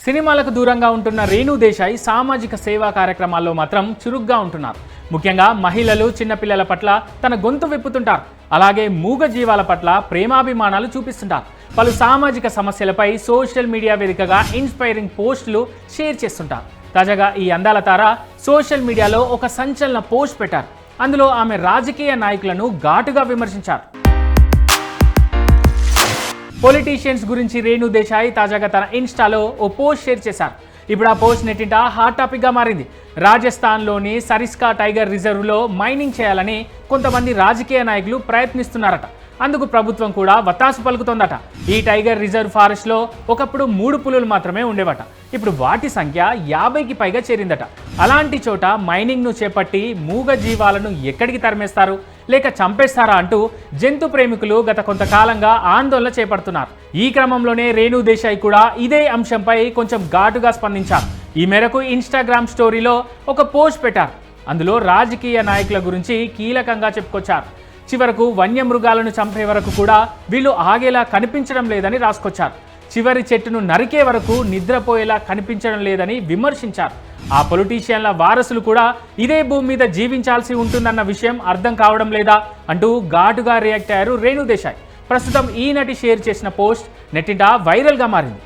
సినిమాలకు దూరంగా ఉంటున్న రేణు దేశాయ్ సామాజిక సేవా కార్యక్రమాల్లో మాత్రం చురుగ్గా ఉంటున్నారు. ముఖ్యంగా మహిళలు, చిన్నపిల్లల పట్ల తన గొంతు విప్పుతుంటారు. అలాగే మూగ జీవాల పట్ల ప్రేమాభిమానాలు చూపిస్తుంటారు. పలు సామాజిక సమస్యలపై సోషల్ మీడియా వేదికగా ఇన్స్పైరింగ్ పోస్టులు షేర్ చేస్తుంటారు. తాజాగా ఈ అందాల తార సోషల్ మీడియాలో ఒక సంచలన పోస్ట్ పెట్టారు. అందులో ఆమె రాజకీయ నాయకులను ఘాటుగా విమర్శించారు. పొలిటీషియన్స్ గురించి రేణు దేశాయ్ తాజాగా తన ఇన్స్టాలో ఓ పోస్ట్ షేర్ చేశారు. ఇప్పుడు ఆ పోస్ట్ నెట్టింట హాట్ టాపిక్గా మారింది. రాజస్థాన్లోని సరిస్కా టైగర్ రిజర్వ్లో మైనింగ్ చేయాలని కొంతమంది రాజకీయ నాయకులు ప్రయత్నిస్తున్నారట. అందుకు ప్రభుత్వం కూడా వత్తాసు పలుకుతోందట. ఈ టైగర్ రిజర్వ్ ఫారెస్ట్లో ఒకప్పుడు 3 పులులు మాత్రమే ఉండేవట. ఇప్పుడు వాటి సంఖ్య 50కి పైగా చేరిందట. అలాంటి చోట మైనింగ్ను చేపట్టి మూగ జీవాలను ఎక్కడికి తరిమేస్తారు లేక చంపేస్తారా అంటూ జంతు ప్రేమికులు గత కొంతకాలంగా ఆందోళన చేపడుతున్నారు. ఈ క్రమంలోనే రేణు దేశాయ్ కూడా ఇదే అంశంపై కొంచెం ఘాటుగా స్పందించారు. ఈ మేరకు ఇన్స్టాగ్రామ్ స్టోరీలో ఒక పోస్ట్ పెట్టారు. అందులో రాజకీయ నాయకుల గురించి కీలకంగా చెప్పుకొచ్చారు. చివరకు వన్యమృగాలను చంపే వరకు కూడా వీళ్ళు ఆగేలా కనిపించడం లేదని రాసుకొచ్చారు. చివరి చెట్టును నరికే వరకు నిద్రపోయేలా కనిపించడం లేదని విమర్శించారు. ఆ పొలిటీషియన్ల వారసులు కూడా ఇదే భూమి మీద జీవించాల్సి ఉంటుందన్న విషయం అర్థం కావడం లేదా అంటూ ఘాటుగా రియాక్ట్ అయ్యారు రేణు దేశాయ్. ప్రస్తుతం ఈ నటి షేర్ చేసిన పోస్ట్ నెట్టింట వైరల్గా మారింది.